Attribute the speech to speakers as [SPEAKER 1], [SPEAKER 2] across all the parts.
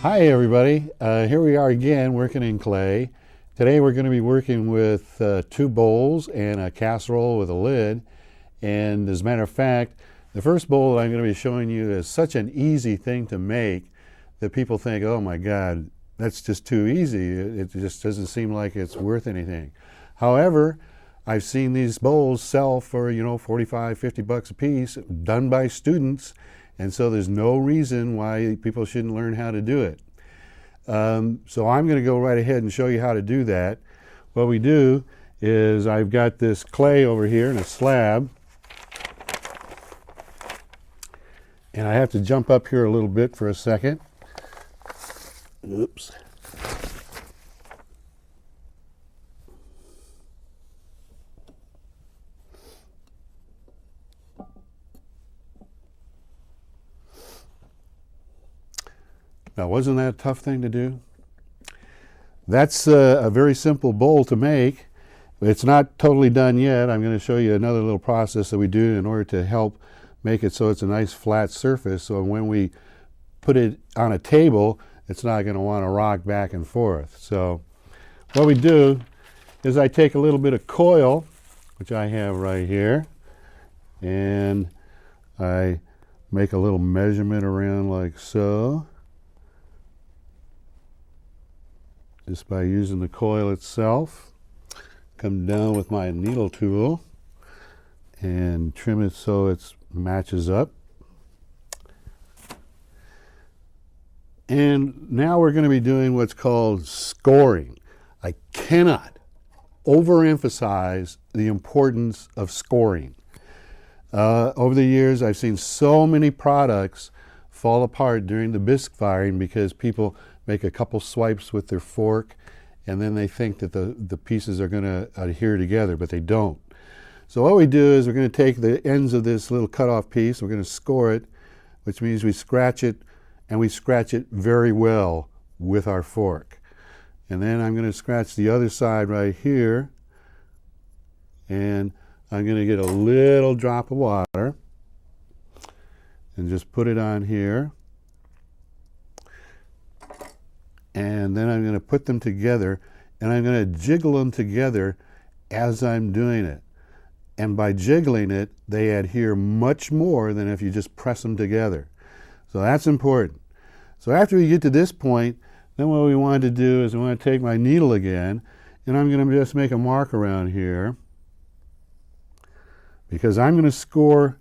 [SPEAKER 1] Hi everybody, here we are again working in clay. Today we're going to be working with two bowls and a casserole with a lid. And as a matter of fact, the first bowl that I'm going to be showing you is such an easy thing to make that people think, oh my God, that's just too easy. It just doesn't seem like it's worth anything. However, I've seen these bowls sell for, 45, 50 bucks a piece, done by students. And so there's no reason why people shouldn't learn how to do it. So I'm going to go right ahead and show you how to do that. What we do is I've got this clay over here in a slab. And I have to jump up here a little bit for a second. Oops. Now, wasn't that a tough thing to do? That's a very simple bowl to make. It's not totally done yet. I'm going to show you another little process that we do in order to help make it so it's a nice flat surface, so when we put it on a table, it's not going to want to rock back and forth. So what we do is I take a little bit of coil, which I have right here, and I make a little measurement around like so, just by using the coil itself. Come down with my needle tool and trim it so it matches up. And now we're going to be doing what's called scoring. I cannot overemphasize the importance of scoring. Over the years, I've seen so many products fall apart during the bisque firing because people make a couple swipes with their fork and then they think that the pieces are going to adhere together, but they don't. So what we do is we're going to take the ends of this little cutoff piece, we're going to score it, which means we scratch it, and we scratch it very well with our fork. And then I'm going to scratch the other side right here, and I'm going to get a little drop of water and just put it on here. And then I'm going to put them together, and I'm going to jiggle them together as I'm doing it. And by jiggling it, they adhere much more than if you just press them together. So that's important. So after we get to this point, then what we want to do is we want to take my needle again, and I'm going to just make a mark around here, because I'm going to score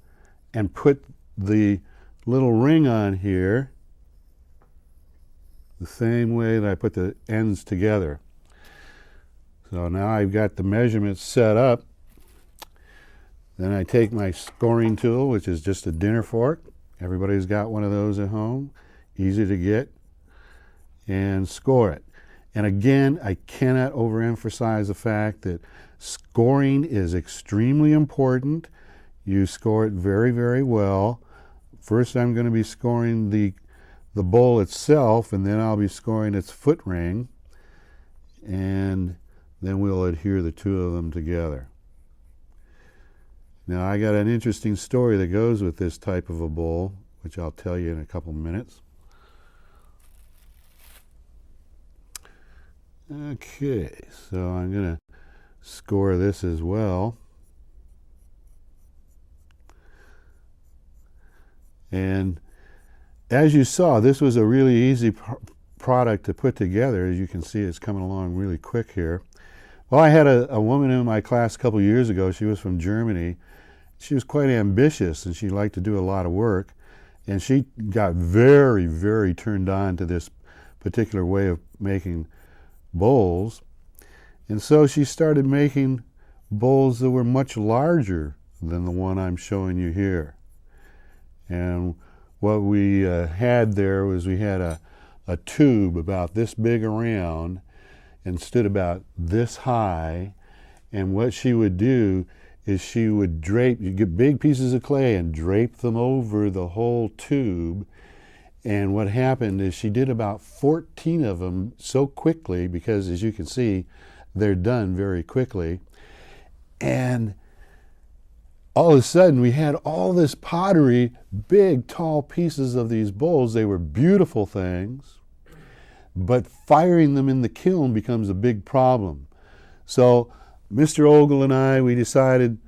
[SPEAKER 1] and put the little ring on here the same way that I put the ends together. So now I've got the measurements set up. Then I take my scoring tool, which is just a dinner fork. Everybody's got one of those at home, easy to get, and score it. And again, I cannot overemphasize the fact that scoring is extremely important. You score it very, very well. First, I'm going to be scoring the bowl itself, and then I'll be scoring its foot ring, and then we'll adhere the two of them together. Now, I got an interesting story that goes with this type of a bowl, which I'll tell you in a couple minutes. Okay, so I'm going to score this as well. And as you saw, this was a really easy product to put together. As you can see, it's coming along really quick here. Well, I had a woman in my class a couple years ago. She was from Germany. She was quite ambitious, and she liked to do a lot of work. And she got very, very turned on to this particular way of making bowls. And so she started making bowls that were much larger than the one I'm showing you here. And what we had there was we had a tube about this big around and stood about this high. And what she would do is she would drape, you get big pieces of clay and drape them over the whole tube. And what happened is she did about 14 of them so quickly, because as you can see, they're done very quickly. And all of a sudden we had all this pottery, big, tall pieces of these bowls. They were beautiful things. but firing them in the kiln becomes a big problem. So Mr. Ogle and I, we decided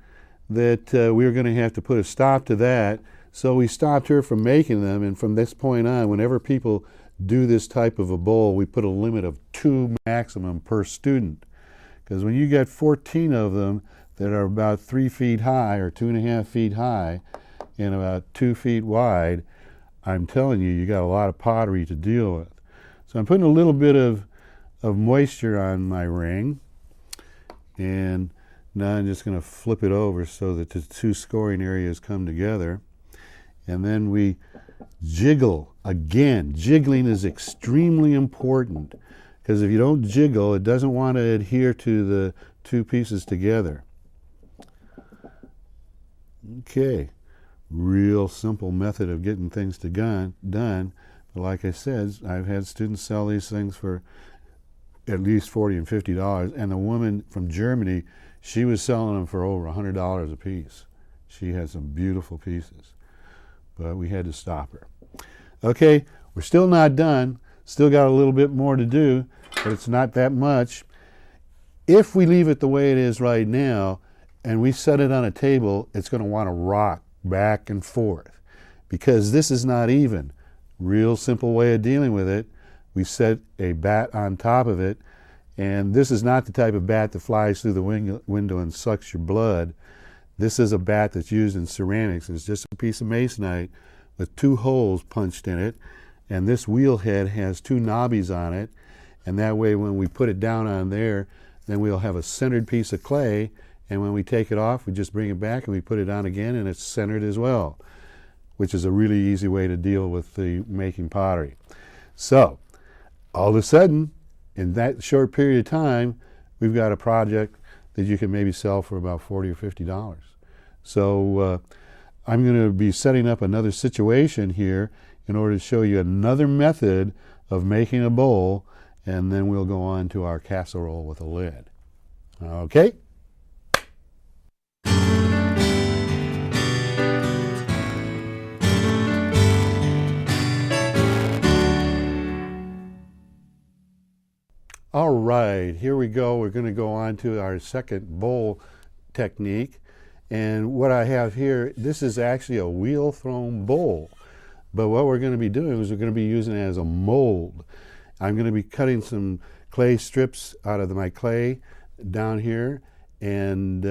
[SPEAKER 1] that we were going to have to put a stop to that. So we stopped her from making them, and from this point on, whenever people do this type of a bowl, we put a limit of 2 maximum per student. Because when you get 14 of them that are about 3 feet high or 2.5 feet high and about 2 feet wide, I'm telling you, you got a lot of pottery to deal with. So I'm putting a little bit of moisture on my ring, and now I'm just going to flip it over so that the 2 scoring areas come together. And then we jiggle. Again, jiggling is extremely important, because if you don't jiggle, it doesn't want to adhere to the 2 pieces together. Okay, real simple method of getting things done. But like I said, I've had students sell these things for at least $40 and $50, and the woman from Germany, she was selling them for over $100 a piece. She had some beautiful pieces, but we had to stop her. Okay, we're still not done. Still got a little bit more to do, but it's not that much. If we leave it the way it is right now and we set it on a table, it's going to want to rock back and forth because this is not even. Real simple way of dealing with it. We set a bat on top of it, and this is not the type of bat that flies through the window and sucks your blood. This is a bat that's used in ceramics. It's just a piece of masonite with 2 holes punched in it, and this wheel head has 2 knobbies on it, and that way when we put it down on there, then we'll have a centered piece of clay, and when we take it off, we just bring it back and we put it on again, and it's centered as well, which is a really easy way to deal with the making pottery. So all of a sudden, in that short period of time, we've got a project that you can maybe sell for about $40 or $50. So I'm going to be setting up another situation here in order to show you another method of making a bowl, and then we'll go on to our casserole with a lid. Okay? All right, here we go. We're going to go on to our second bowl technique. And what I have here, this is actually a wheel thrown bowl. But what we're going to be doing is we're going to be using it as a mold. I'm going to be cutting some clay strips out of my clay down here, and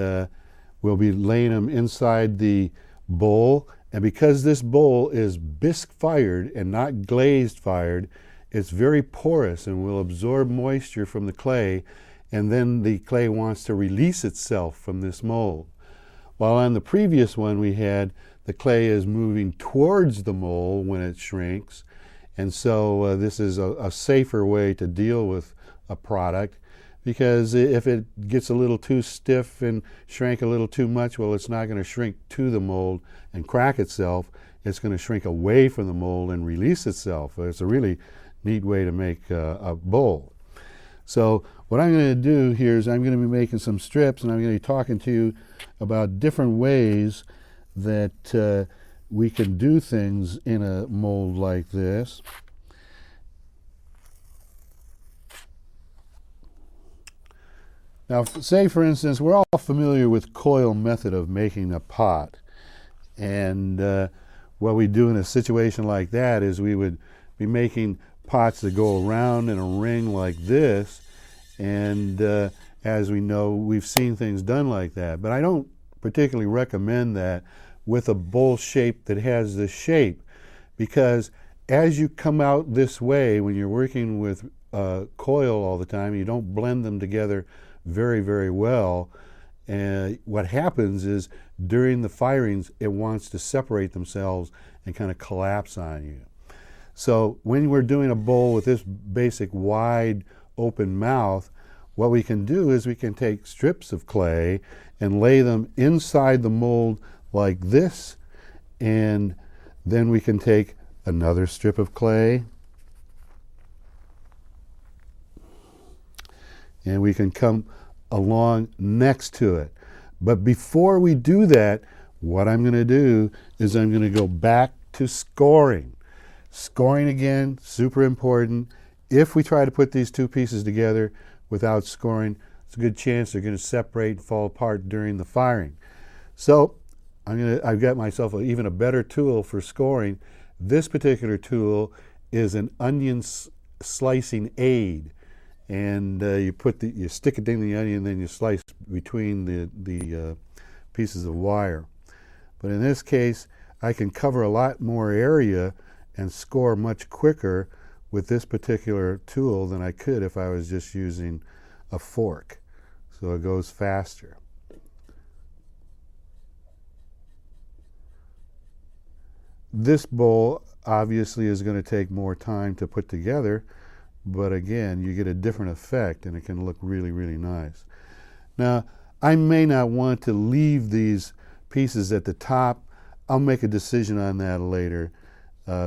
[SPEAKER 1] we'll be laying them inside the bowl. And because this bowl is bisque fired and not glazed fired, it's very porous and will absorb moisture from the clay, and then the clay wants to release itself from this mold. While on the previous one we had the clay is moving towards the mold when it shrinks, and so this is a safer way to deal with a product, because if it gets a little too stiff and shrank a little too much, well, it's not going to shrink to the mold and crack itself. It's going to shrink away from the mold and release itself. It's a really neat way to make a bowl. So what I'm going to do here is I'm going to be making some strips, and I'm going to be talking to you about different ways that we can do things in a mold like this. Now, say for instance, we're all familiar with coil method of making a pot, and what we do in a situation like that is we would be making pots that go around in a ring like this, and as we know, we've seen things done like that, but I don't particularly recommend that with a bowl shape that has this shape, because as you come out this way when you're working with coil all the time, you don't blend them together very, very well, and what happens is during the firings it wants to separate themselves and kind of collapse on you. So when we're doing a bowl with this basic wide open mouth, what we can do is we can take strips of clay and lay them inside the mold like this, and then we can take another strip of clay and we can come along next to it. But before we do that, what I'm going to do is I'm going to go back to scoring. Scoring again, super important, if we try to put these two pieces together without scoring, it's a good chance they're going to separate and fall apart during the firing. So I've got myself even a better tool for scoring. This particular tool is an onion slicing aid, and you stick it in the onion, and then you slice between the pieces of wire. But in this case, I can cover a lot more area and score much quicker with this particular tool than I could if I was just using a fork. So it goes faster. This bowl obviously is going to take more time to put together, but again, you get a different effect and it can look really, really nice. Now, I may not want to leave these pieces at the top. I'll make a decision on that later,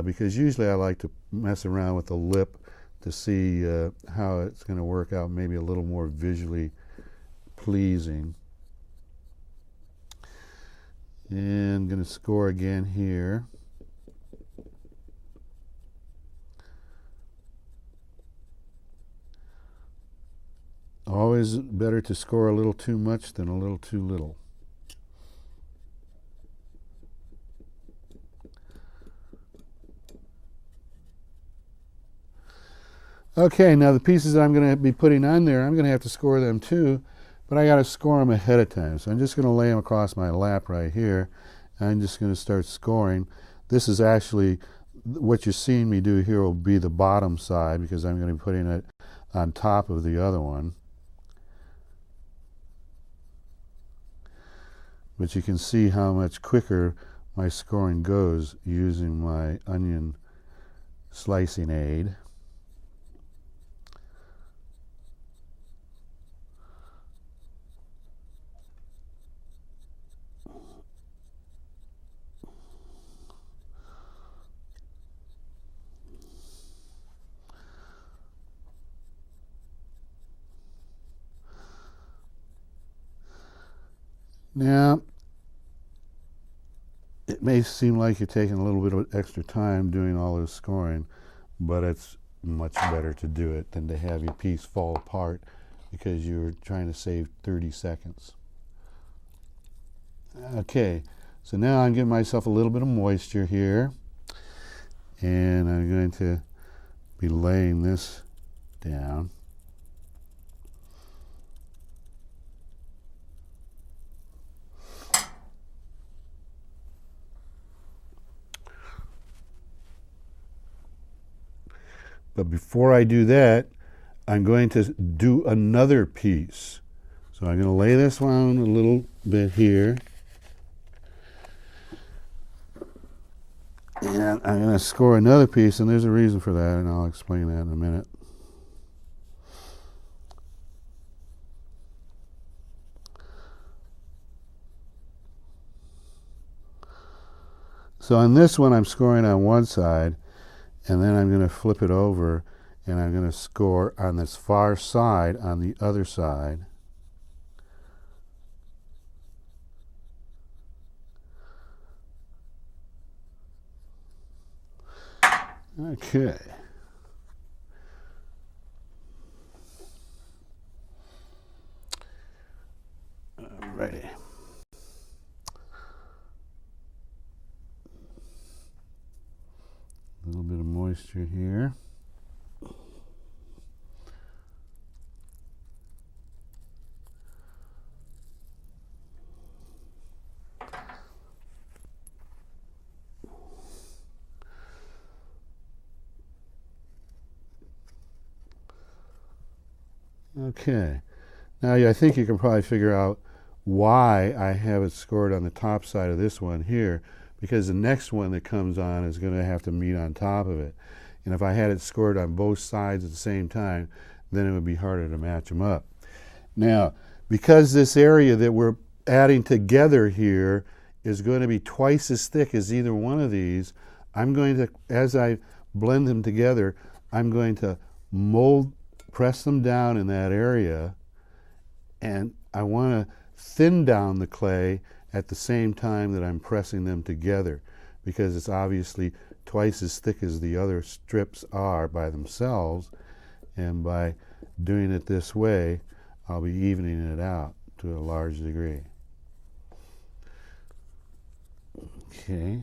[SPEAKER 1] because usually I like to mess around with the lip to see how it's going to work out, maybe a little more visually pleasing. And I'm going to score again here. Always better to score a little too much than a little too little. Okay, now the pieces that I'm going to be putting on there, I'm going to have to score them too, but I got to score them ahead of time. So I'm just going to lay them across my lap right here, and I'm just going to start scoring. This is actually, what you're seeing me do here will be the bottom side, because I'm going to be putting it on top of the other one. But you can see how much quicker my scoring goes using my onion slicing aid. Now, it may seem like you're taking a little bit of extra time doing all this scoring, but it's much better to do it than to have your piece fall apart because you're trying to save 30 seconds. Okay, so now I'm giving myself a little bit of moisture here, and I'm going to be laying this down. But before I do that, I'm going to do another piece. So I'm going to lay this one a little bit here. And I'm going to score another piece, and there's a reason for that, and I'll explain that in a minute. So on this one, I'm scoring on one side, and then I'm going to flip it over, and I'm going to score on this far side on the other side. Okay. Alrighty. A little bit of moisture here. Okay. Now I think you can probably figure out why I have it scored on the top side of this one here, because the next one that comes on is going to have to meet on top of it. And if I had it scored on both sides at the same time, then it would be harder to match them up. Now, because this area that we're adding together here is going to be twice as thick as either one of these, I'm going to, as I blend them together, I'm going to press them down in that area, and I want to thin down the clay at the same time that I'm pressing them together, because it's obviously twice as thick as the other strips are by themselves, And by doing it this way, I'll be evening it out to a large degree. Okay.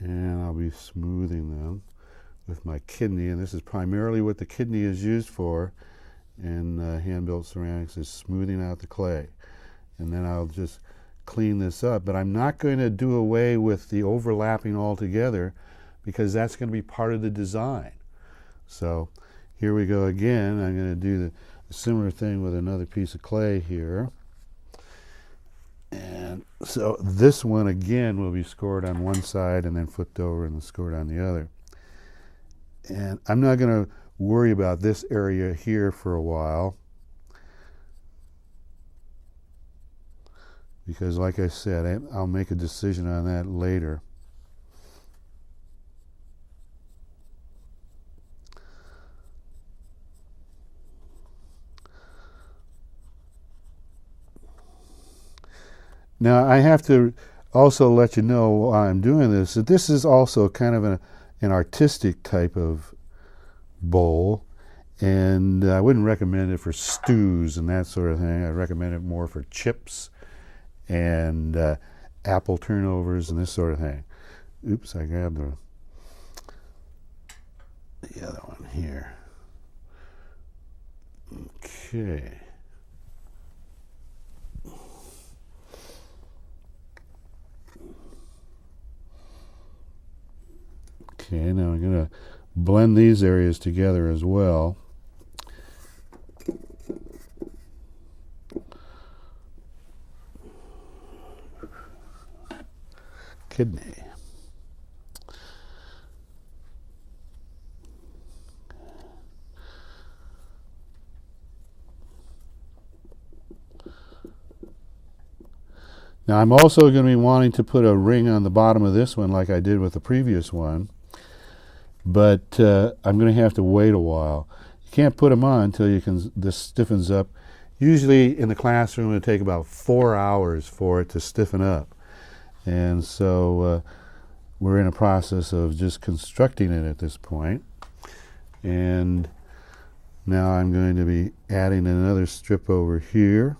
[SPEAKER 1] And I'll be smoothing them with my kidney, and this is primarily what the kidney is used for in hand-built ceramics, is smoothing out the clay. And then I'll just clean this up, but I'm not going to do away with the overlapping altogether, because that's going to be part of the design. So here we go again. I'm going to do the similar thing with another piece of clay here. And so this one again will be scored on one side and then flipped over and scored on the other. And I'm not going to worry about this area here for a while, because like I said, I'll make a decision on that later. Now I have to also let you know while I'm doing this that this is also kind of an artistic type of bowl, and I wouldn't recommend it for stews and that sort of thing. I recommend it more for chips and apple turnovers and this sort of thing. Oops, I grabbed the other one here. Okay. Okay, now I'm going to blend these areas together as well. Kidney. Now I'm also going to be wanting to put a ring on the bottom of this one like I did with the previous one, but I'm going to have to wait a while. You can't put them on until this stiffens up. Usually in the classroom it would take about 4 hours for it to stiffen up, and so we're in a process of just constructing it at this point. And now I'm going to be adding another strip over here.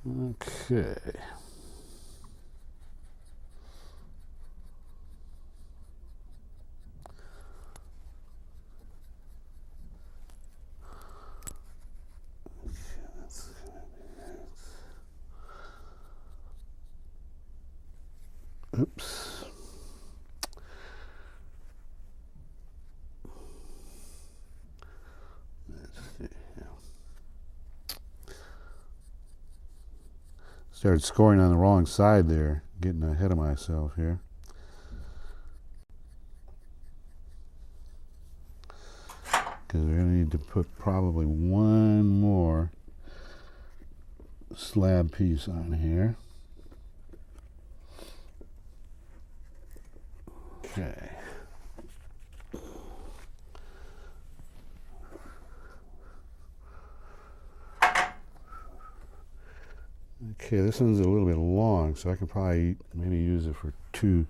[SPEAKER 1] Okay. Oops. Let's see. Started scoring on the wrong side there, getting ahead of myself here. Because we're going to need to put probably one more slab piece on here. Okay. Okay, this one's a little bit long, so I could probably maybe use it for 2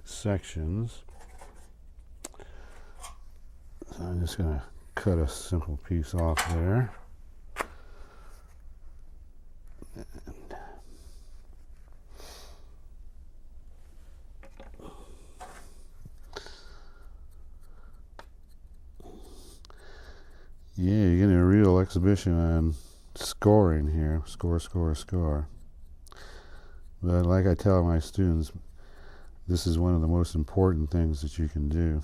[SPEAKER 1] sections. So I'm just going to cut a simple piece off there. Yeah, you're getting a real exhibition on scoring here. Score, score, score. But like I tell my students, this is one of the most important things that you can do.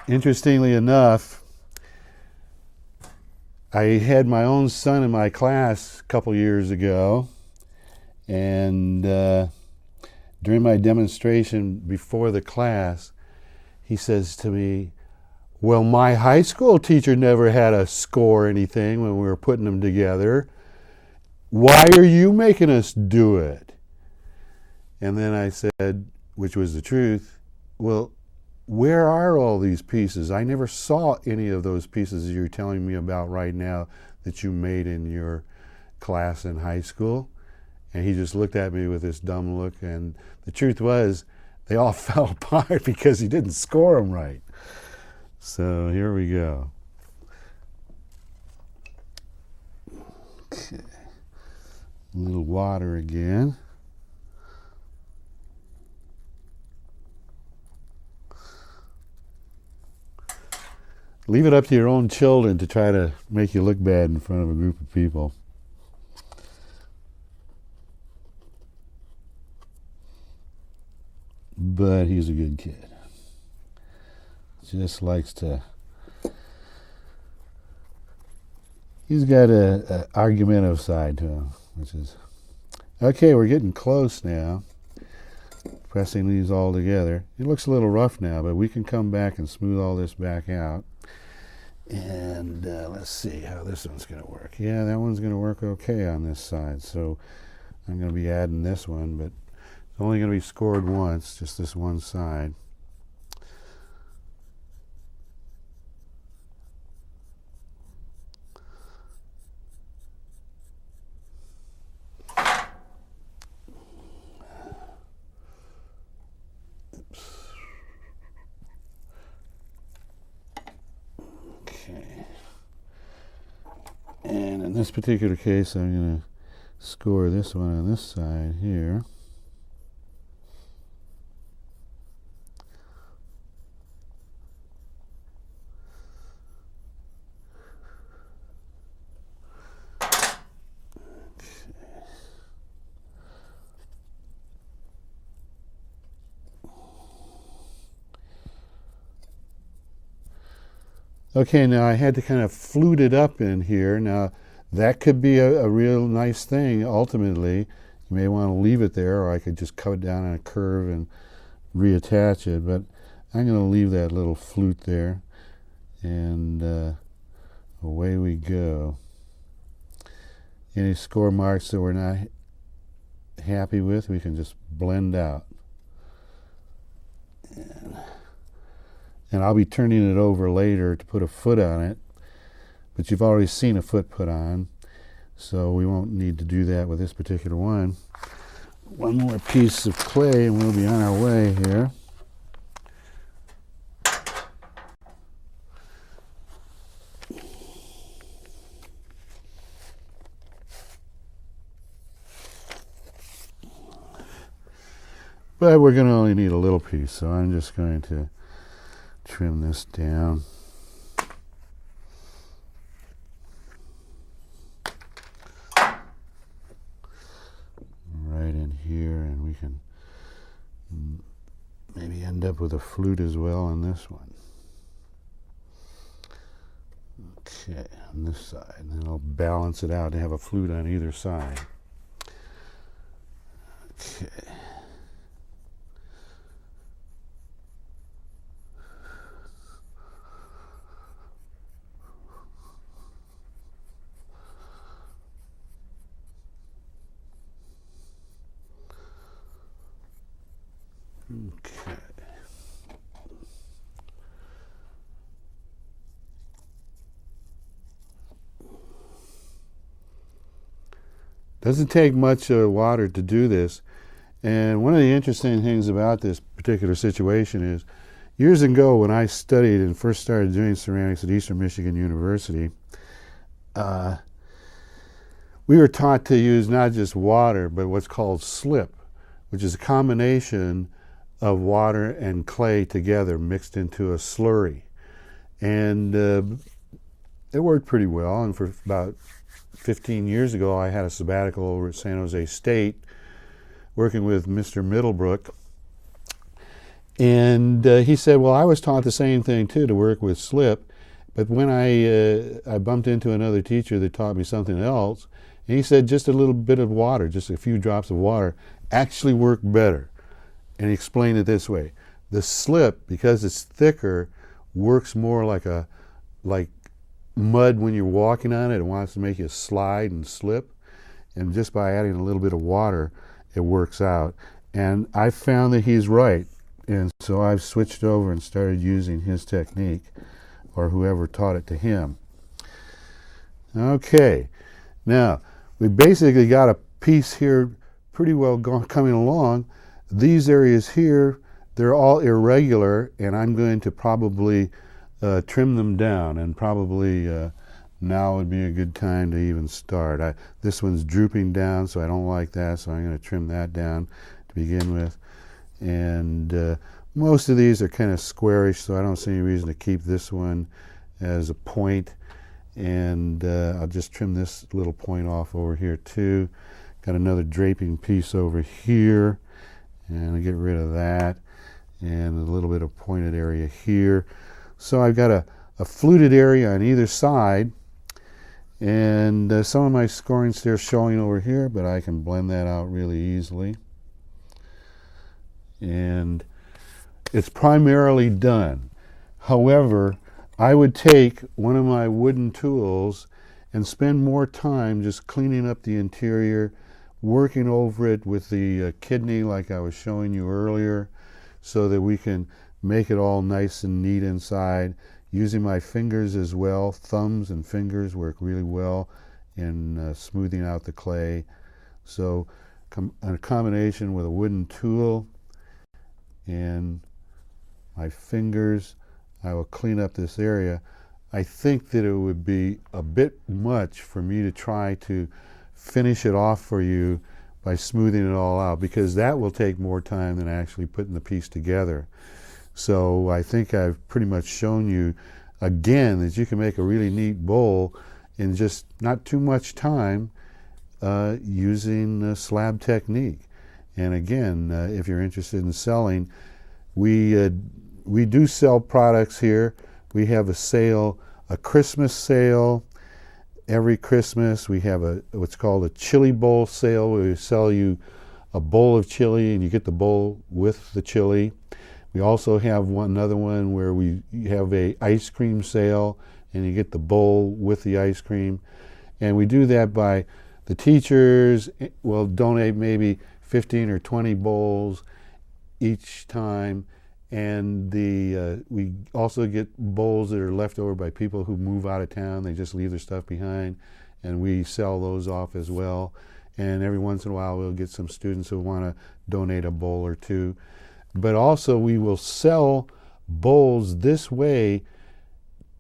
[SPEAKER 1] interestingly enough, I had my own son in my class a couple years ago, and during my demonstration before the class, he says to me, well, my high school teacher never had us score anything when we were putting them together. Why are you making us do it? And then I said, which was the truth, well, where are all these pieces? I never saw any of those pieces you're telling me about right now that you made in your class in high school. And he just looked at me with this dumb look, and the truth was they all fell apart because he didn't score them right. So here we go. Okay. A little water again. Leave it up to your own children to try to make you look bad in front of a group of people. But he's a good kid. Just likes to... He's got a argumentative side to him, which is... Okay, we're getting close now. Pressing these all together. It looks a little rough now, but we can come back and smooth all this back out. And let's see how this one's going to work. Yeah, that one's going to work okay on this side. So I'm going to be adding this one, but it's only going to be scored once, just this one side. And in this particular case, I'm going to score this one on this side here. Okay, now I had to kind of flute it up in here. Now, that could be a real nice thing, ultimately. You may want to leave it there, or I could just cut it down on a curve and reattach it. But I'm going to leave that little flute there, and away we go. Any score marks that we're not happy with, we can just blend out. And I'll be turning it over later to put a foot on it, but you've already seen a foot put on, so we won't need to do that with this particular one. One more piece of clay and we'll be on our way here. But we're going to only need a little piece, so I'm just going to trim this down. Right in here, and we can maybe end up with a flute as well on this one. Okay, on this side, and then I'll balance it out to have a flute on either side. Okay. Okay. Doesn't take much water to do this. And one of the interesting things about this particular situation is, years ago when I studied and first started doing ceramics at Eastern Michigan University, we were taught to use not just water, but what's called slip, which is a combination of water and clay together mixed into a slurry. And it worked pretty well. And for about 15 years ago, I had a sabbatical over at San Jose State working with Mr. Middlebrook. And he said, well, I was taught the same thing too, to work with slip. But when I bumped into another teacher that taught me something else, and he said just a little bit of water, just a few drops of water, actually worked better. And he explained it this way. The slip, because it's thicker, works more like mud when you're walking on it. It wants to make you slide and slip. And just by adding a little bit of water, it works out. And I found that he's right. And so I've switched over and started using his technique, or whoever taught it to him. Okay, now we basically got a piece here pretty well coming along. These areas here, they're all irregular, and I'm going to probably trim them down, and probably now would be a good time to even start. This one's drooping down, so I don't like that, so I'm going to trim that down to begin with. And most of these are kind of squarish, so I don't see any reason to keep this one as a point. And I'll just trim this little point off over here too. Got another draping piece over here, and I'll get rid of that. And a little bit of pointed area here. So I've got a fluted area on either side, and some of my scoring still showing over here, but I can blend that out really easily. And it's primarily done. However, I would take one of my wooden tools and spend more time just cleaning up the interior, working over it with the kidney like I was showing you earlier, so that we can make it all nice and neat inside. Using my fingers as well. Thumbs and fingers work really well in smoothing out the clay. So a combination with a wooden tool and my fingers, I will clean up this area. I think that it would be a bit much for me to try to finish it off for you by smoothing it all out, because that will take more time than actually putting the piece together. So I think I've pretty much shown you again that you can make a really neat bowl in just not too much time using slab technique. And again, if you're interested in selling, we do sell products here. We have a sale, a Christmas sale. Every Christmas we have what's called a chili bowl sale, where we sell you a bowl of chili and you get the bowl with the chili. We also have another one where we have a ice cream sale and you get the bowl with the ice cream. And we do that by the teachers will donate maybe 15 or 20 bowls each time. And we also get bowls that are left over by people who move out of town. They just leave their stuff behind, and we sell those off as well. And every once in a while we'll get some students who want to donate a bowl or two. But also we will sell bowls this way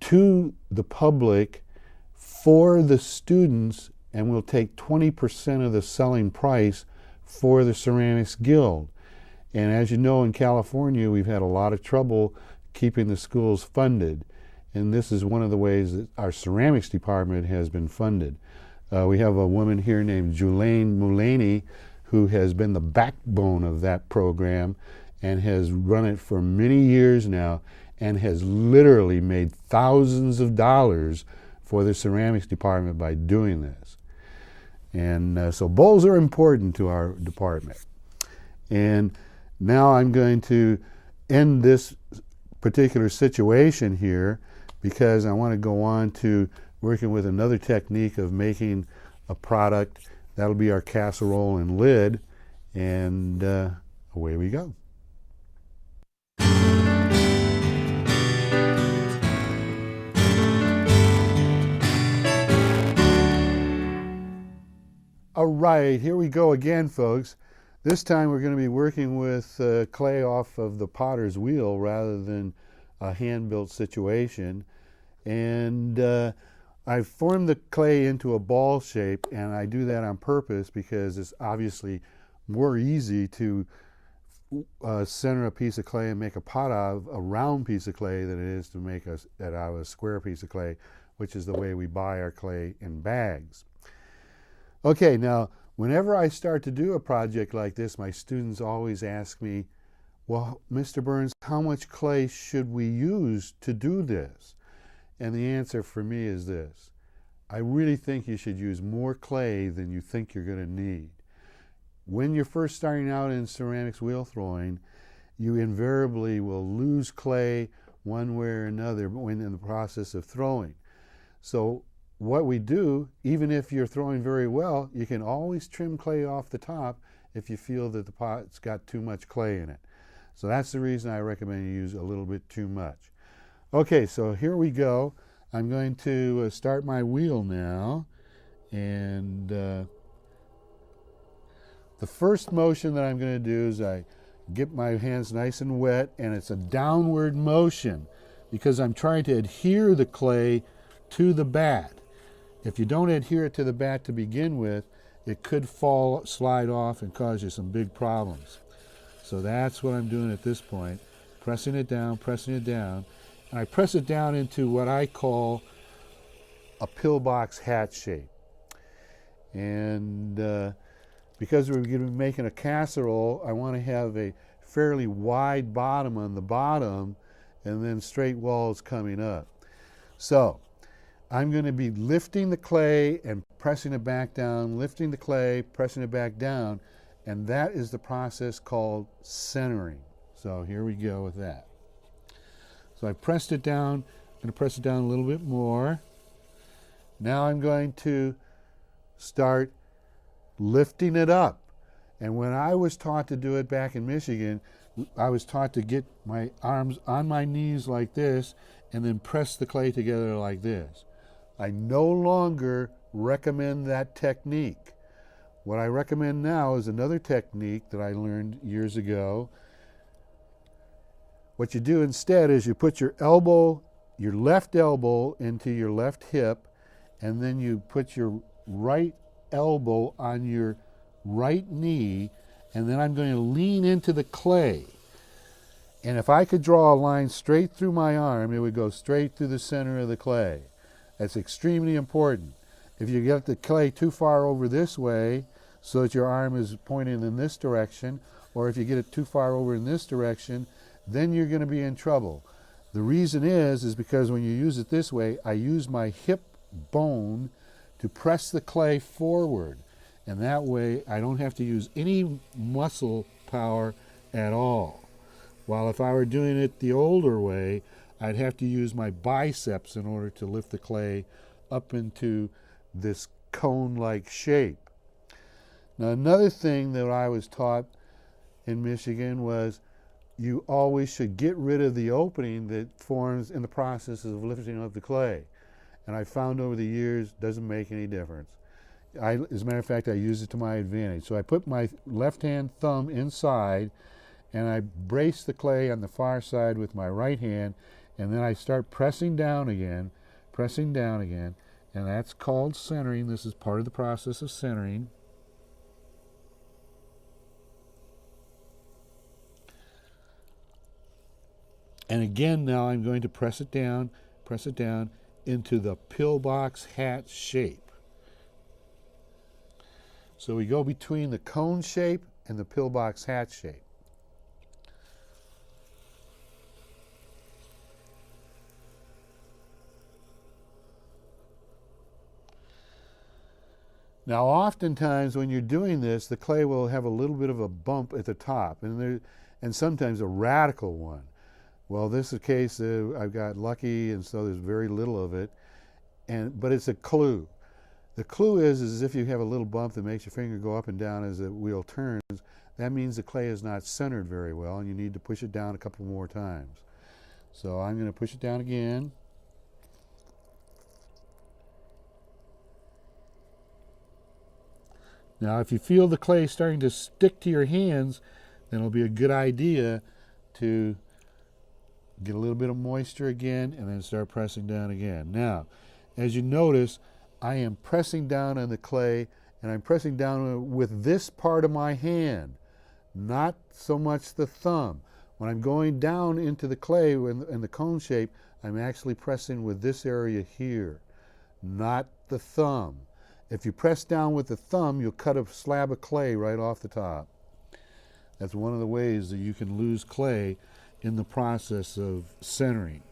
[SPEAKER 1] to the public for the students, and we'll take 20% of the selling price for the Ceramics Guild. And as you know, in California, we've had a lot of trouble keeping the schools funded. And this is one of the ways that our ceramics department has been funded. We have a woman here named Julaine Mulaney, who has been the backbone of that program and has run it for many years now, and has literally made thousands of dollars for the ceramics department by doing this. And so bowls are important to our department. And now I'm going to end this particular situation here, because I want to go on to working with another technique of making a product. That'll be our casserole and lid, and away we go. All right, here we go again, folks. This time we're going to be working with clay off of the potter's wheel rather than a hand-built situation. And I've formed the clay into a ball shape, and I do that on purpose because it's obviously more easy to center a piece of clay and make a pot out of a round piece of clay than it is to make it out of a square piece of clay, which is the way we buy our clay in bags. Okay, now whenever I start to do a project like this, my students always ask me, well, Mr. Burns, how much clay should we use to do this? And the answer for me is this. I really think you should use more clay than you think you're going to need. When you're first starting out in ceramics wheel throwing, you invariably will lose clay one way or another when in the process of throwing. So what we do, even if you're throwing very well, you can always trim clay off the top if you feel that the pot's got too much clay in it. So that's the reason I recommend you use a little bit too much. Okay, so here we go. I'm going to start my wheel now, and the first motion that I'm going to do is I get my hands nice and wet, and it's a downward motion because I'm trying to adhere the clay to the bat. If you don't adhere it to the bat to begin with, it could slide off and cause you some big problems. So that's what I'm doing at this point, pressing it down, and I press it down into what I call a pillbox hat shape. And because we're going to be making a casserole, I want to have a fairly wide bottom on the bottom and then straight walls coming up. So I'm going to be lifting the clay and pressing it back down, lifting the clay, pressing it back down, and that is the process called centering. So here we go with that. So I pressed it down. I'm going to press it down a little bit more. Now I'm going to start lifting it up. And when I was taught to do it back in Michigan, I was taught to get my arms on my knees like this and then press the clay together like this. I no longer recommend that technique. What I recommend now is another technique that I learned years ago. What you do instead is you put your left elbow into your left hip, and then you put your right elbow on your right knee, and then I'm going to lean into the clay. And if I could draw a line straight through my arm, it would go straight through the center of the clay. That's extremely important. If you get the clay too far over this way so that your arm is pointing in this direction, or if you get it too far over in this direction, then you're going to be in trouble. The reason is because when you use it this way, I use my hip bone to press the clay forward. And that way I don't have to use any muscle power at all. While if I were doing it the older way, I'd have to use my biceps in order to lift the clay up into this cone-like shape. Now another thing that I was taught in Michigan was you always should get rid of the opening that forms in the process of lifting up the clay. And I found over the years doesn't make any difference. As a matter of fact, I use it to my advantage. So I put my left hand thumb inside and I brace the clay on the far side with my right hand, and then I start pressing down again, and that's called centering. This is part of the process of centering. And again now I'm going to press it down into the pillbox hat shape. So we go between the cone shape and the pillbox hat shape. Now oftentimes when you're doing this, the clay will have a little bit of a bump at the top, and sometimes a radical one. Well, this is the case, I've got lucky, and so there's very little of it, but it's a clue. The clue is if you have a little bump that makes your finger go up and down as the wheel turns, that means the clay is not centered very well, and you need to push it down a couple more times. So I'm going to push it down again. Now, if you feel the clay starting to stick to your hands, then it'll be a good idea to get a little bit of moisture again and then start pressing down again. Now, as you notice, I am pressing down on the clay, and I'm pressing down with this part of my hand, not so much the thumb. When I'm going down into the clay in the cone shape, I'm actually pressing with this area here, not the thumb. If you press down with the thumb, you'll cut a slab of clay right off the top. That's one of the ways that you can lose clay in the process of centering.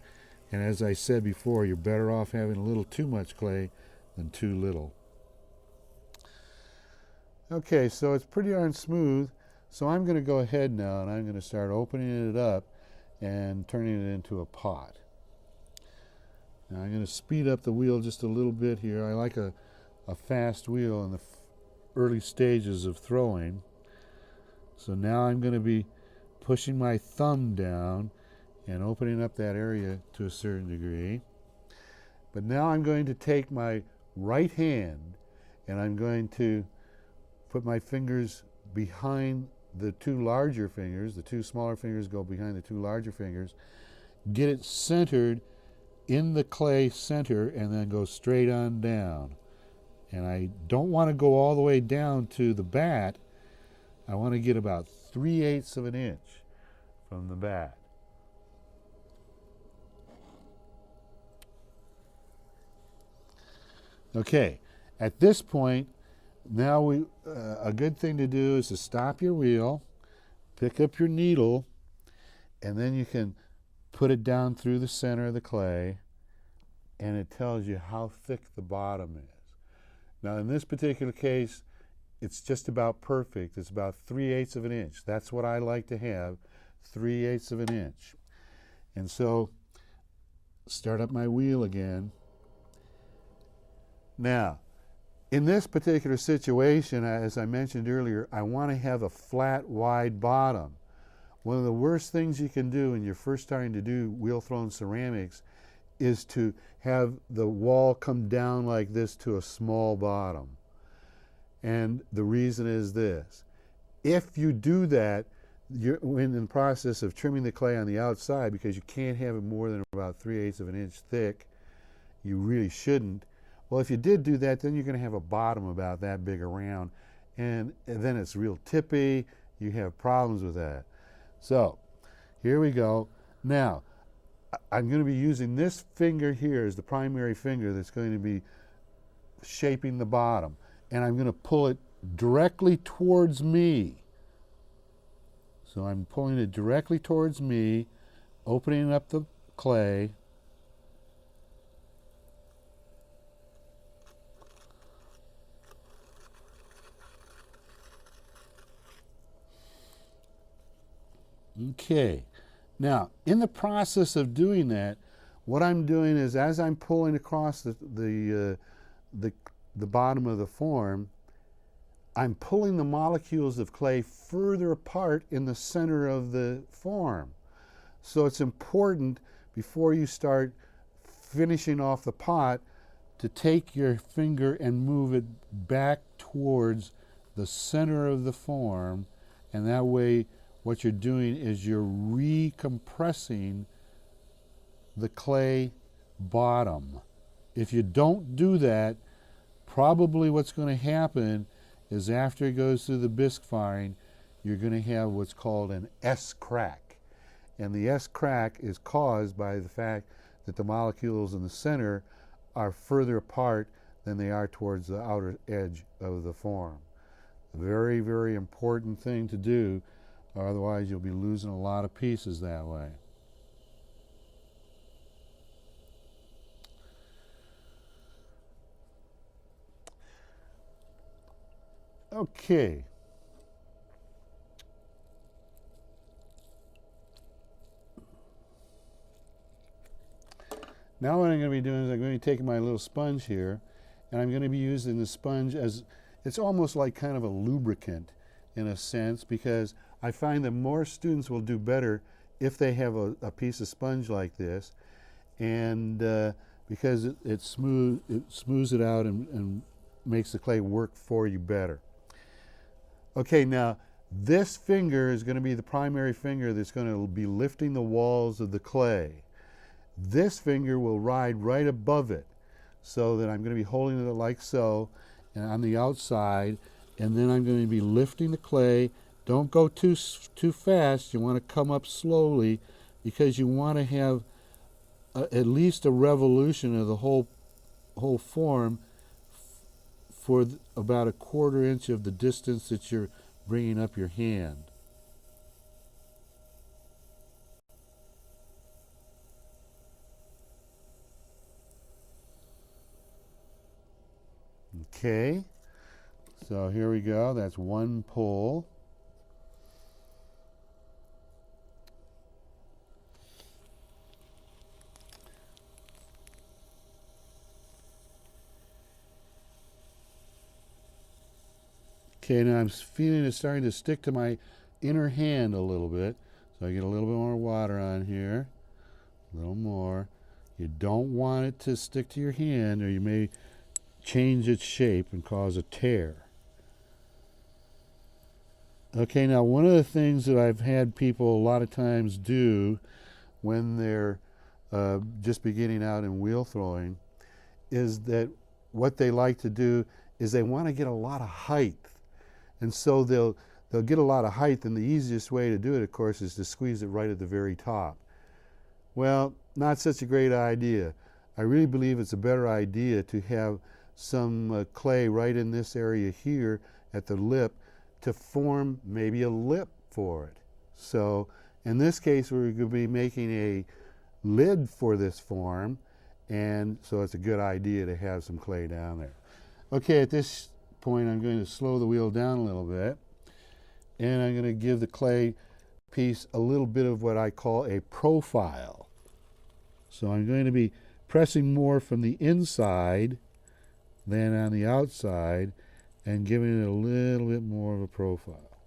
[SPEAKER 1] And as I said before, you're better off having a little too much clay than too little. Okay, so it's pretty darn smooth. So I'm going to go ahead now and I'm going to start opening it up and turning it into a pot. Now I'm going to speed up the wheel just a little bit here. I like a fast wheel in the early stages of throwing. So now I'm going to be pushing my thumb down and opening up that area to a certain degree. But now I'm going to take my right hand and I'm going to put my fingers behind the two larger fingers. The two smaller fingers go behind the two larger fingers. Get it centered in the clay center and then go straight on down. And I don't want to go all the way down to the bat. I want to get about 3/8 of an inch from the bat. Okay, at this point, now a good thing to do is to stop your wheel, pick up your needle, and then you can put it down through the center of the clay, and it tells you how thick the bottom is. Now, in this particular case, it's just about perfect. It's about 3/8 of an inch. That's what I like to have, 3/8 of an inch. And so, start up my wheel again. Now, in this particular situation, as I mentioned earlier, I want to have a flat, wide bottom. One of the worst things you can do when you're first starting to do wheel-thrown ceramics is to have the wall come down like this to a small bottom. And the reason is this. If you do that, you're in the process of trimming the clay on the outside, because you can't have it more than about 3/8 of an inch thick. You really shouldn't. Well, if you did do that, then you're going to have a bottom about that big around, and then it's real tippy. You have problems with that. So, here we go. Now, I'm going to be using this finger here as the primary finger that's going to be shaping the bottom, and I'm going to pull it directly towards me. So I'm pulling it directly towards me, opening up the clay. Okay, now in the process of doing that, what I'm doing is, as I'm pulling across the bottom of the form, I'm pulling the molecules of clay further apart in the center of the form. So it's important, before you start finishing off the pot, to take your finger and move it back towards the center of the form, and that way what you're doing is you're recompressing the clay bottom. If you don't do that, probably what's going to happen is, after it goes through the bisque firing, you're going to have what's called an S crack. And the S crack is caused by the fact that the molecules in the center are further apart than they are towards the outer edge of the form. A very, very important thing to do, or otherwise you'll be losing a lot of pieces that way. Okay. Now what I'm going to be doing is I'm going to be taking my little sponge here, and I'm going to be using the sponge as, it's almost like kind of a lubricant in a sense, because I find that more students will do better if they have a piece of sponge like this, and because it smooths it out and makes the clay work for you better. Okay, now this finger is going to be the primary finger that's going to be lifting the walls of the clay. This finger will ride right above it, so that I'm going to be holding it like so, and on the outside, and then I'm going to be lifting the clay. Don't go too fast. You want to come up slowly, because you want to have at least a revolution of the whole form for about 1/4 inch of the distance that you're bringing up your hand. Okay, so here we go. That's one pull. Okay, now I'm feeling it starting to stick to my inner hand a little bit. So I get a little bit more water on here. A little more. You don't want it to stick to your hand or you may change its shape and cause a tear. Okay, now one of the things that I've had people a lot of times do when they're just beginning out in wheel throwing is that what they like to do is they want to get a lot of height. And so they'll get a lot of height, and the easiest way to do it, of course, is to squeeze it right at the very top. Well, not such a great idea. I really believe it's a better idea to have some clay right in this area here at the lip to form maybe a lip for it. So in this case, we're going to be making a lid for this form, and so it's a good idea to have some clay down there. Okay, at this point I'm going to slow the wheel down a little bit, and I'm going to give the clay piece a little bit of what I call a profile. So I'm going to be pressing more from the inside than on the outside and giving it a little bit more of a profile.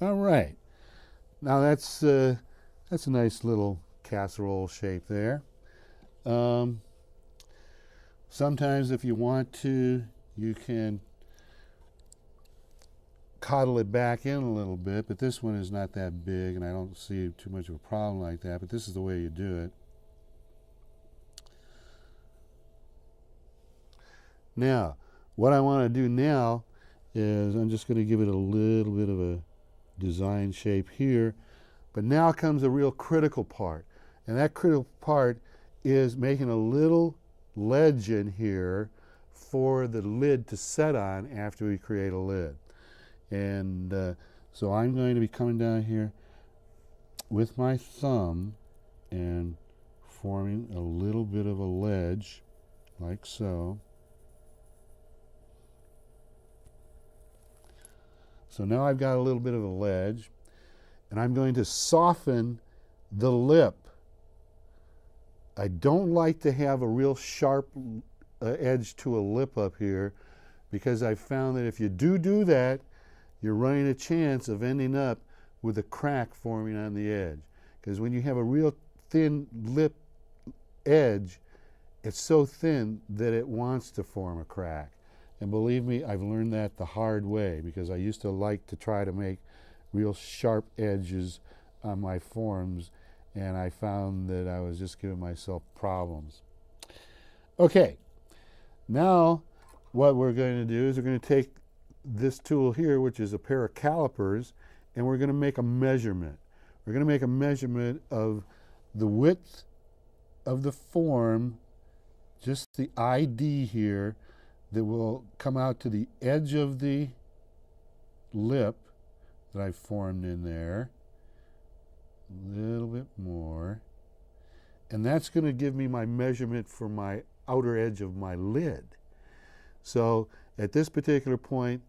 [SPEAKER 1] All right, now that's a nice little casserole shape there. Sometimes if you want to, you can coddle it back in a little bit, but this one is not that big and I don't see too much of a problem like that, but this is the way you do it. Now, what I want to do now is I'm just going to give it a little bit of a design shape here, but now comes a real critical part, and that critical part is making a little ledge in here for the lid to set on after we create a lid. And so I'm going to be coming down here with my thumb and forming a little bit of a ledge like so. So now I've got a little bit of a ledge, and I'm going to soften the lip. I don't like to have a real sharp edge to a lip up here, because I've found that if you do that, you're running a chance of ending up with a crack forming on the edge. Because when you have a real thin lip edge, it's so thin that it wants to form a crack. And believe me, I've learned that the hard way, because I used to like to try to make real sharp edges on my forms, and I found that I was just giving myself problems. Okay, now what we're going to do is we're going to take this tool here, which is a pair of calipers, and we're going to make a measurement. We're going to make a measurement of the width of the form, just the ID here, that will come out to the edge of the lip that I formed in there. A little bit more. And that's going to give me my measurement for my outer edge of my lid. So at this particular point,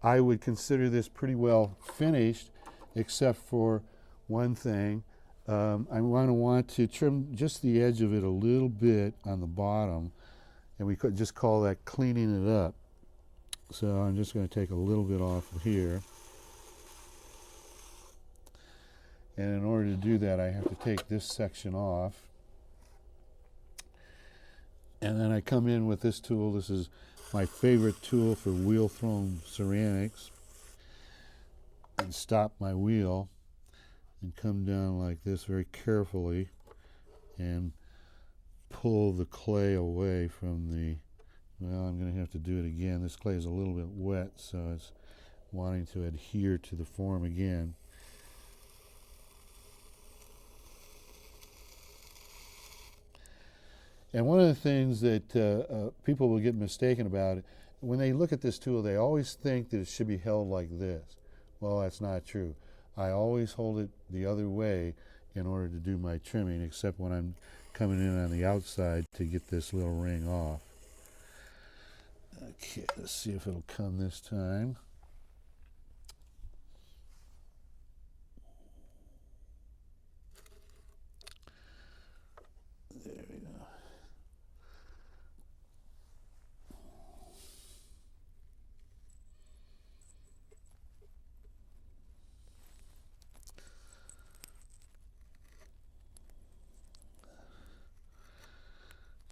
[SPEAKER 1] I would consider this pretty well finished, except for one thing. I want to trim just the edge of it a little bit on the bottom, and we could just call that cleaning it up. So I'm just going to take a little bit off of here. And in order to do that, I have to take this section off. And then I come in with this tool. This is my favorite tool for wheel thrown ceramics. And stop my wheel and come down like this very carefully and pull the clay away from the, well, I'm going to have to do it again. This clay is a little bit wet, so it's wanting to adhere to the form again. And one of the things that people will get mistaken about, when they look at this tool, they always think that it should be held like this. Well, that's not true. I always hold it the other way in order to do my trimming, except when I'm coming in on the outside to get this little ring off. Okay, let's see if it'll come this time. There we go.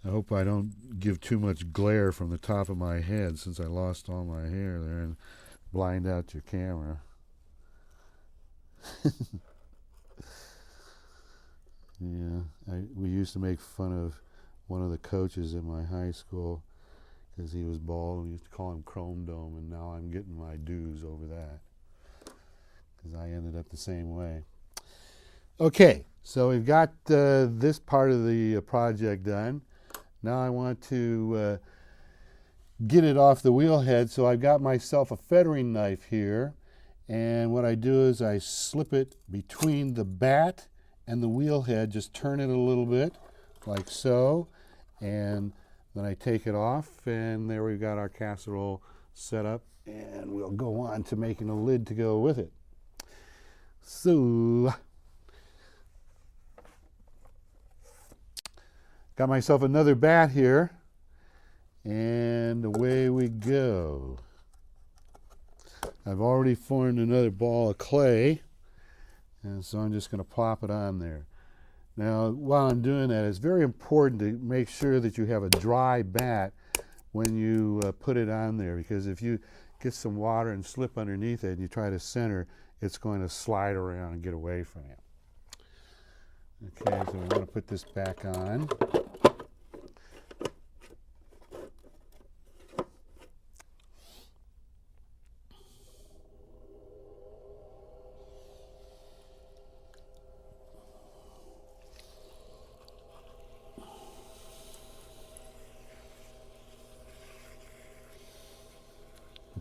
[SPEAKER 1] I hope I don't give too much glare from the top of my head, since I lost all my hair there, and blind out your camera. Yeah, we used to make fun of one of the coaches in my high school because he was bald. We used to call him Chrome Dome, and now I'm getting my dues over that because I ended up the same way. Okay, so we've got this part of the project done. Now I want to get it off the wheel head, so I've got myself a feathering knife here, and what I do is I slip it between the bat and the wheel head, just turn it a little bit like so, and then I take it off, and there we've got our casserole set up, and we'll go on to making a lid to go with it. So got myself another bat here, and away we go. I've already formed another ball of clay, and so I'm just going to plop it on there. Now, while I'm doing that, it's very important to make sure that you have a dry bat when you put it on there, because if you get some water and slip underneath it and you try to center, it's going to slide around and get away from you. Okay, so we want to put this back on.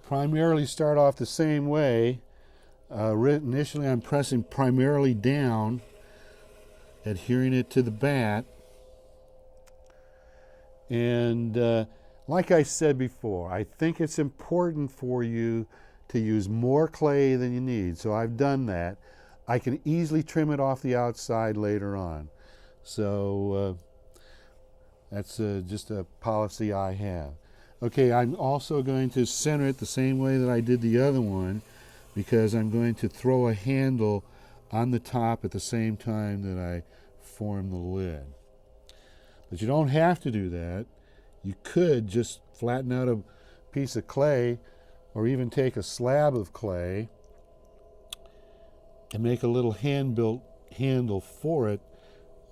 [SPEAKER 1] Primarily start off the same way. Initially I'm pressing primarily down, adhering it to the bat, and like I said before, I think it's important for you to use more clay than you need, so I've done that. I can easily trim it off the outside later on, so that's just a policy I have. Okay, I'm also going to center it the same way that I did the other one, because I'm going to throw a handle on the top at the same time that I form the lid. But you don't have to do that. You could just flatten out a piece of clay, or even take a slab of clay and make a little hand-built handle for it,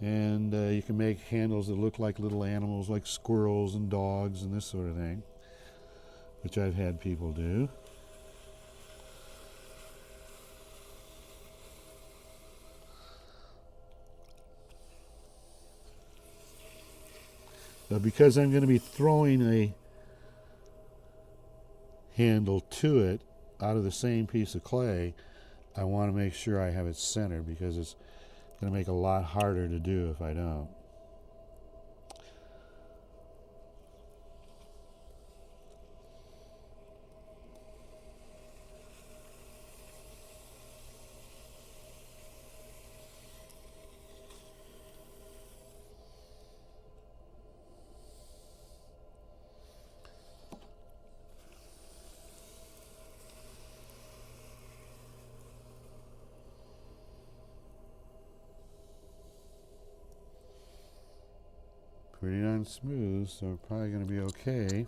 [SPEAKER 1] and you can make handles that look like little animals, like squirrels and dogs and this sort of thing, which I've had people do. But because I'm going to be throwing a handle to it out of the same piece of clay, I want to make sure I have it centered, because it's going to make it a lot harder to do if I don't. Pretty darn smooth, so we're probably going to be okay.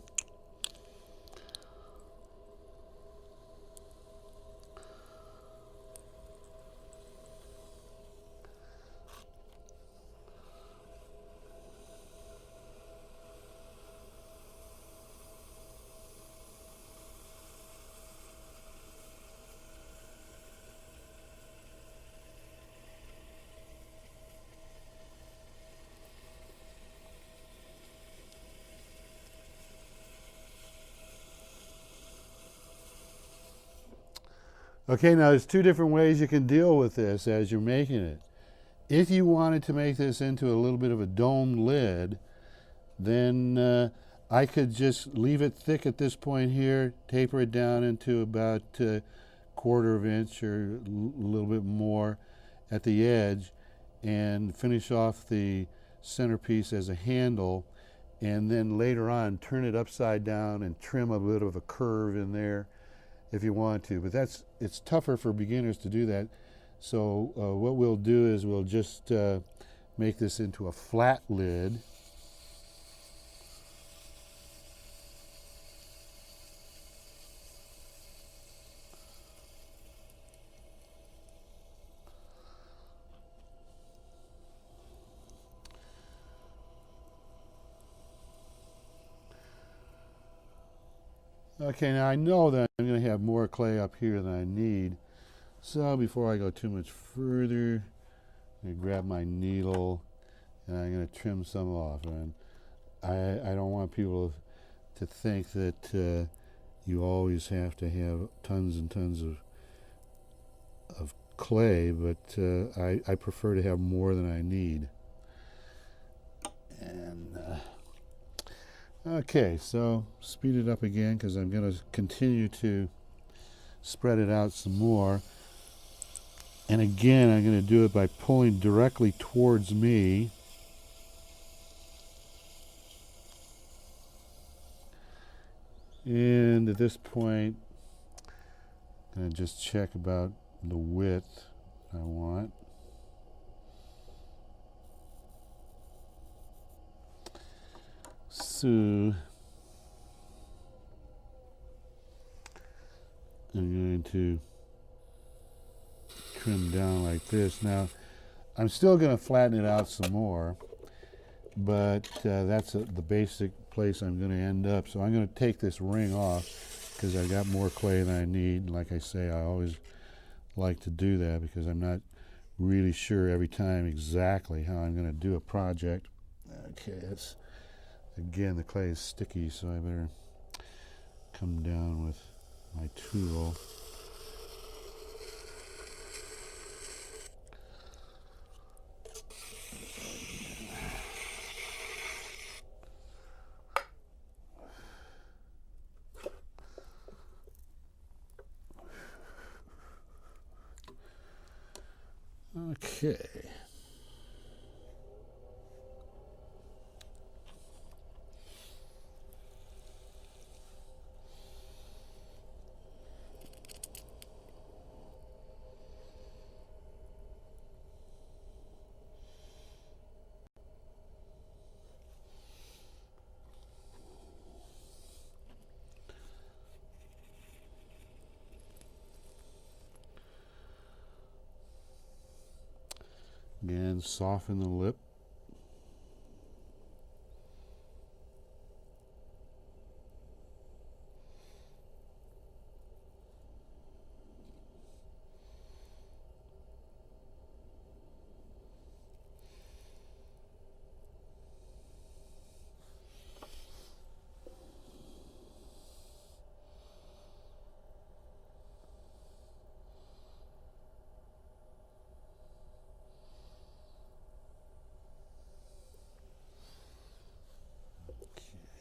[SPEAKER 1] Okay, now there's two different ways you can deal with this as you're making it. If you wanted to make this into a little bit of a domed lid, then I could just leave it thick at this point here, taper it down into about a quarter of an inch or a little bit more at the edge, and finish off the centerpiece as a handle, and then later on turn it upside down and trim a bit of a curve in there if you want to. But it's tougher for beginners to do that. So what we'll do is we'll just make this into a flat lid. Okay, now I know that I'm going to have more clay up here than I need. So before I go too much further, I'm going to grab my needle and I'm going to trim some off. And I don't want people to think that you always have to have tons and tons of clay, but I prefer to have more than I need. And okay, so speed it up again because I'm going to continue to spread it out some more. And again, I'm going to do it by pulling directly towards me. And at this point, I'm going to just check about the width I want. So I'm going to trim down like this. Now, I'm still going to flatten it out some more, but that's the basic place I'm going to end up. So I'm going to take this ring off because I've got more clay than I need. Like I say, I always like to do that because I'm not really sure every time exactly how I'm going to do a project. Okay, again, the clay is sticky, so I better come down with my tool. Okay. Again, soften the lip.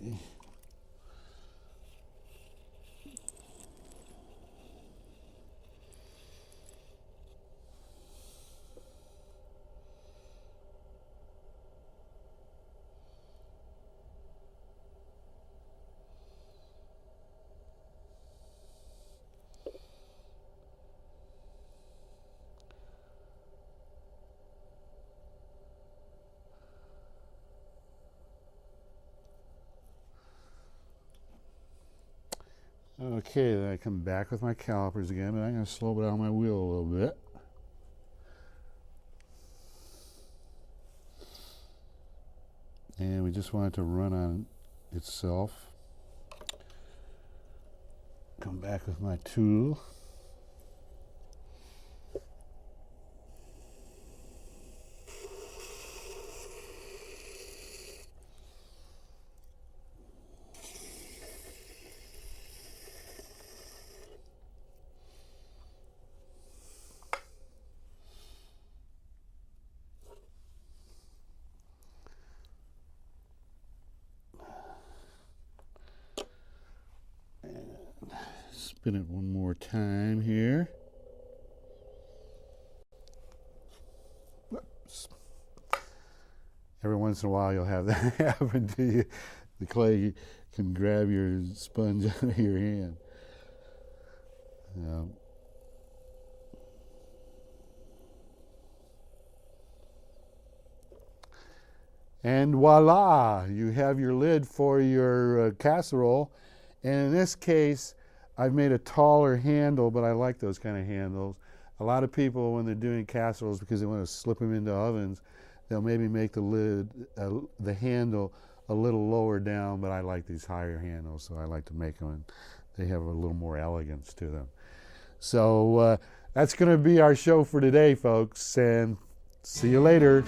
[SPEAKER 1] Okay. Okay, then I come back with my calipers again, but I'm going to slow down my wheel a little bit. And we just want it to run on itself. Come back with my tool. spin it one more time here. Whoops. Every once in a while you'll have that happen to you. The clay can grab your sponge out of your hand. And voila, you have your lid for your casserole. And in this case, I've made a taller handle, but I like those kind of handles. A lot of people, when they're doing casseroles, because they want to slip them into ovens, they'll maybe make the lid, the handle, a little lower down, but I like these higher handles, so I like to make them, and they have a little more elegance to them. So that's going to be our show for today, folks, and see you later.